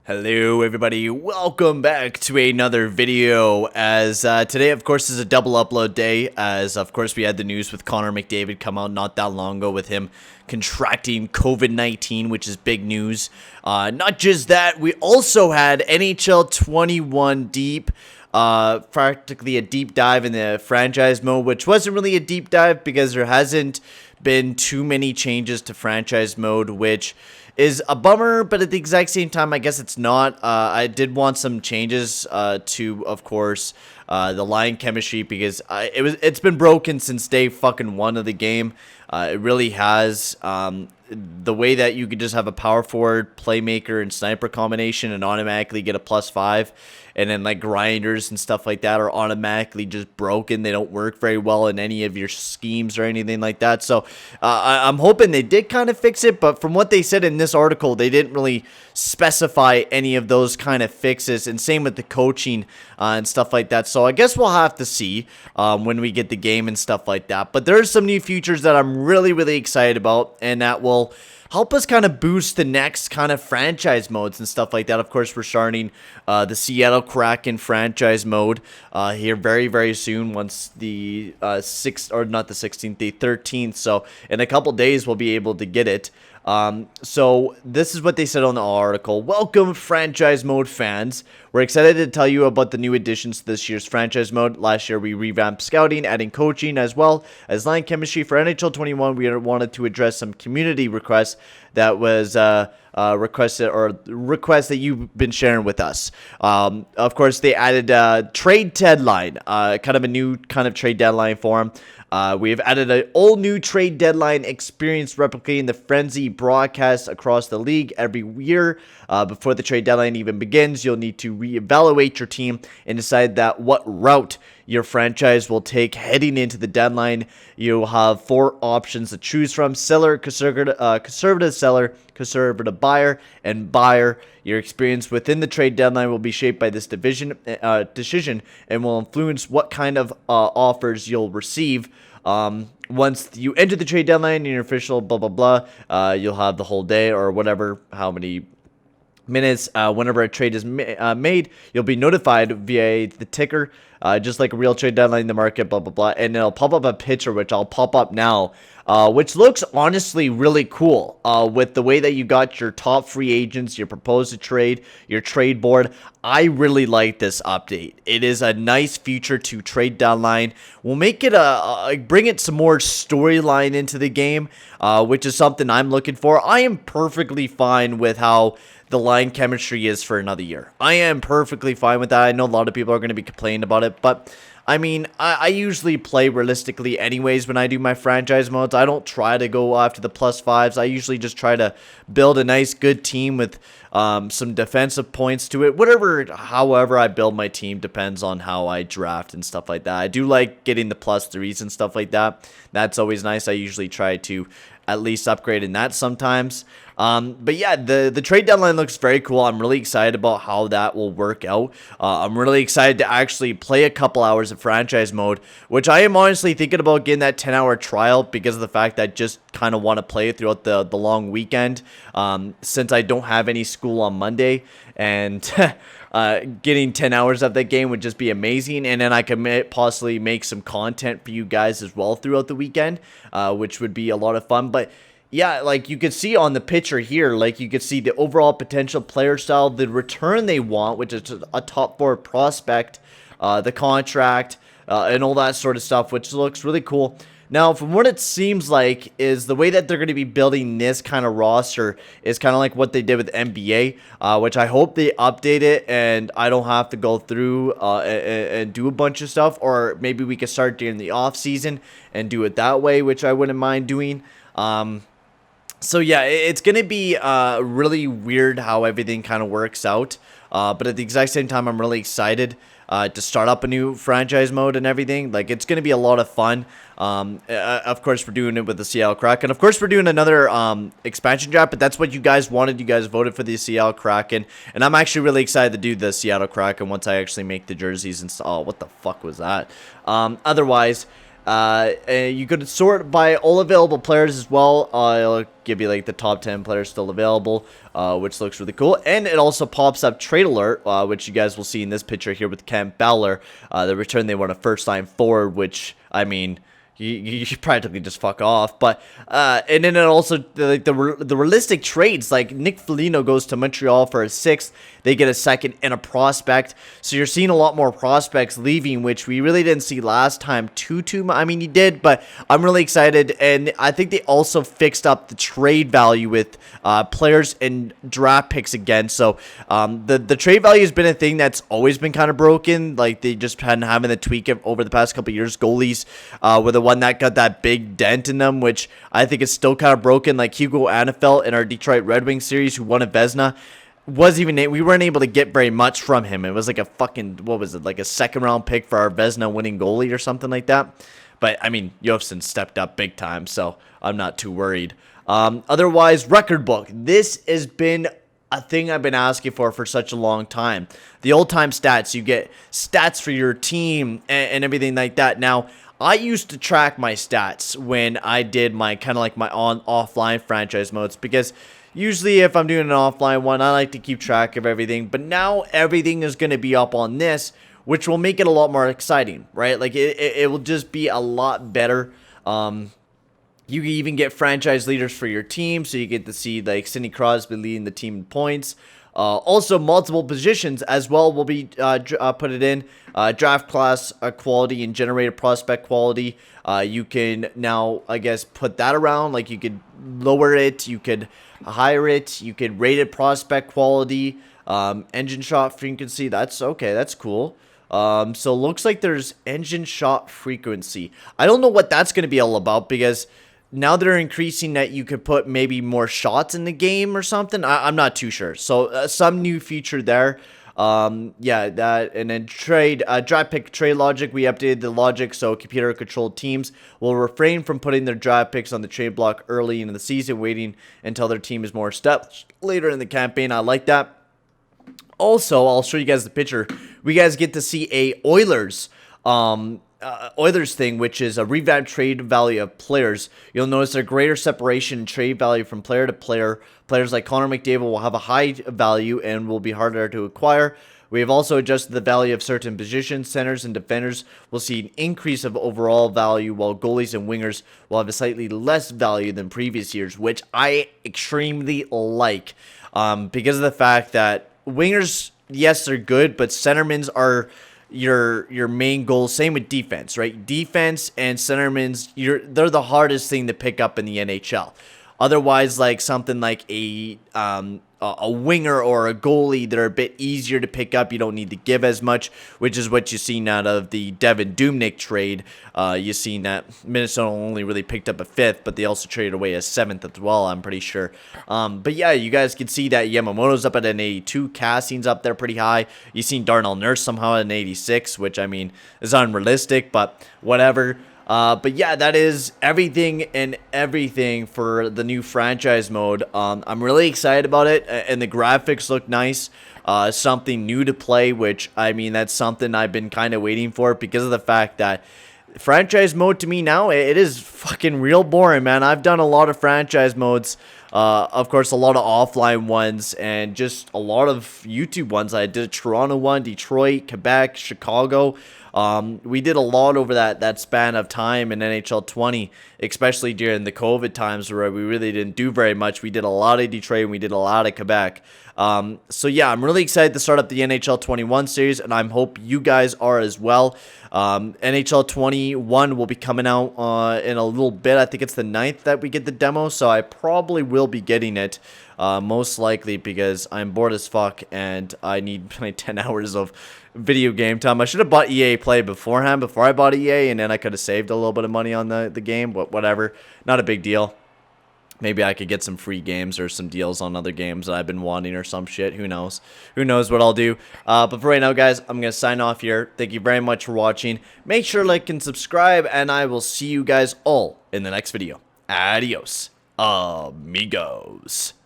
Hello everybody, welcome back to another video as today of course is a double upload day as of course we had the news with Connor McDavid come out not that long ago with him contracting COVID-19, which is big news. Not just that, we also had NHL 21 deep, practically a deep dive in the franchise mode, which wasn't really a deep dive because there hasn't been too many changes to franchise mode, which is a bummer, but at the exact same time, I guess it's not. I did want some changes to, of course, the line chemistry because it's been broken since day fucking one of the game. It really has. The way that you could just have a power forward, playmaker, and sniper combination and automatically get a +5, and then like grinders and stuff like that are automatically just broken. They don't work very well in any of your schemes or anything like that. So I'm hoping they did kind of fix it, but from what they said in this article, they didn't really specify any of those kind of fixes, and same with the coaching and stuff like that. So I guess we'll have to see when we get the game and stuff like that. But there's some new features that I'm really excited about, and that will help us kind of boost the next kind of franchise modes and stuff like that. Of course, we're starting the Seattle Kraken franchise mode here very soon once the 6th, or not the 16th, the 13th. So in a couple days, we'll be able to get it. So this is what they said on the article. Welcome franchise mode fans. We're excited to tell you about the new additions to this year's franchise mode. Last year we revamped scouting, adding coaching as well as line chemistry. For NHL 21, we wanted to address some community requests that was requests that you've been sharing with us. Of course, they added trade deadline, kind of a new kind of trade deadline for them. We have added an all-new trade deadline experience replicating the frenzy broadcast across the league every year. Before the trade deadline even begins, you'll need to reevaluate your team and decide that what route your franchise will take heading into the deadline. You'll have 4 options to choose from: seller, conservative seller, conservative buyer, and buyer. Your experience within the trade deadline will be shaped by this decision and will influence what kind of offers you'll receive. Once you enter the trade deadline in your official blah blah blah, you'll have the whole day or whatever, how many minutes, whenever a trade is made, you'll be notified via the ticker, just like a real trade deadline in the market, blah blah blah, and it'll pop up a picture, which I'll pop up now, which looks honestly really cool, with the way that you got your top free agents, your proposed to trade, your trade board. I really like this update. It is a nice feature to trade deadline. We'll make it bring it some more storyline into the game, which is something I'm looking for. I am perfectly fine with how the line chemistry is for another year. I am perfectly fine with that. I know a lot of people are going to be complaining about it, but I mean, I usually play realistically anyways when I do my franchise modes. I don't try to go after the +5s. I usually just try to build a nice, good team with some defensive points to it. However I build my team depends on how I draft and stuff like that. I do like getting the +3s and stuff like that. That's always nice. I usually try to at least upgrade in that sometimes. But yeah, the trade deadline looks very cool. I'm really excited about how that will work out. I'm really excited to actually play a couple hours of franchise mode, which I am honestly thinking about getting that 10-hour trial because of the fact that I just kind of want to play it throughout the long weekend, since I don't have any school on Monday, and getting 10 hours of that game would just be amazing. And then I could possibly make some content for you guys as well throughout the weekend, which would be a lot of fun. But yeah, like you could see on the picture here, like you could see the overall potential player style, the return they want, which is a top 4 prospect, the contract, and all that sort of stuff, which looks really cool. Now, from what it seems like, is the way that they're going to be building this kind of roster is kind of like what they did with NBA, which I hope they update it and I don't have to go through and do a bunch of stuff, or maybe we could start during the off season and do it that way, which I wouldn't mind doing. So yeah, it's going to be really weird how everything kind of works out. But at the exact same time, I'm really excited to start up a new franchise mode and everything. Like, it's going to be a lot of fun. Of course, we're doing it with the Seattle Kraken. Of course, we're doing another expansion draft, but that's what you guys wanted. You guys voted for the Seattle Kraken. And I'm actually really excited to do the Seattle Kraken once I actually make the jerseys and oh, what the fuck was that? Otherwise, You could sort by all available players as well. It'll give you like the top 10 players still available, which looks really cool. And it also pops up trade alert, which you guys will see in this picture here with Kent Ballard. The return they want a first-time forward, which, I mean, you should practically just fuck off. But and then it also like the realistic trades, like Nick Foligno goes to Montreal for a 6th, they get a 2nd and a prospect. So you're seeing a lot more prospects leaving, which we really didn't see last time too much. I mean, you did, but I'm really excited. And I think they also fixed up the trade value with players and draft picks again. So the trade value has been a thing that's always been kind of broken. Like they just hadn't having the tweak it over the past couple of years. Goalies were the one that got that big dent in them, which I think is still kind of broken. Like Hugo Anafel in our Detroit Red Wings series, who won a Vezina, we weren't able to get very much from him. It was like a fucking, what was it, like a 2nd round pick for our Vezina winning goalie or something like that. But I mean, Jofsson stepped up big time, so I'm not too worried. Otherwise, record book. This has been a thing I've been asking for such a long time. The old time stats, you get stats for your team and everything like that. Now, I used to track my stats when I did my kind of like my offline franchise modes, because usually if I'm doing an offline one, I like to keep track of everything. But now everything is going to be up on this, which will make it a lot more exciting, right? Like it will just be a lot better. You can even get franchise leaders for your team, so you get to see like Sidney Crosby leading the team in points. Also, multiple positions as well will be put it in. Draft class quality and generated prospect quality. You can now, I guess, put that around. Like you could lower it, you could higher it, you could rate it prospect quality. Engine shot frequency, that's okay, that's cool. So looks like there's engine shot frequency. I don't know what that's going to be all about, because now they're increasing that you could put maybe more shots in the game or something. I'm not too sure. So some new feature there. Yeah, that, and then draft pick trade logic. We updated the logic so computer controlled teams will refrain from putting their draft picks on the trade block early in the season, waiting until their team is more established later in the campaign. I like that. Also, I'll show you guys the picture. We guys get to see a Oilers thing, which is a revamped trade value of players. You'll notice a greater separation in trade value from player to player. Players like Connor McDavid will have a high value and will be harder to acquire. We have also adjusted the value of certain positions. Centers and defenders will see an increase of overall value, while goalies and wingers will have a slightly less value than previous years, which I extremely like, because of the fact that wingers, yes, they're good, but centermans are your main goal. Same with defense, right? Defense and centermans, they're the hardest thing to pick up in the NHL. Otherwise, like something like a winger or a goalie, they're a bit easier to pick up. You don't need to give as much, which is what you've seen out of the Devin Dubnyk trade. You've seen that Minnesota only really picked up a 5th, but they also traded away a 7th as well, I'm pretty sure. But yeah, you guys can see that Yamamoto's up at an 82. Cassing's up there pretty high. You've seen Darnell Nurse somehow at an 86, which, I mean, is unrealistic, but whatever. But yeah, that is everything and everything for the new franchise mode. I'm really excited about it, and the graphics look nice. Something new to play, which, I mean, that's something I've been kind of waiting for, because of the fact that franchise mode to me now, it is fucking real boring, man. I've done a lot of franchise modes, of course, a lot of offline ones, and just a lot of YouTube ones. I did a Toronto one, Detroit, Quebec, Chicago. We did a lot over that span of time in NHL 20, especially during the COVID times where we really didn't do very much. We did a lot of Detroit and we did a lot of Quebec. So yeah, I'm really excited to start up the NHL 21 series, and I hope you guys are as well. NHL 21 will be coming out in a little bit. I think it's the 9th that we get the demo, so I probably will be getting it. Most likely, because I'm bored as fuck and I need my 10 hours of video game time. I should have bought EA Play beforehand, before I bought EA, and then I could have saved a little bit of money on the game, but whatever. Not a big deal. Maybe I could get some free games or some deals on other games that I've been wanting or some shit. Who knows? Who knows what I'll do? But for right now, guys, I'm going to sign off here. Thank you very much for watching. Make sure to like and subscribe, and I will see you guys all in the next video. Adios, amigos.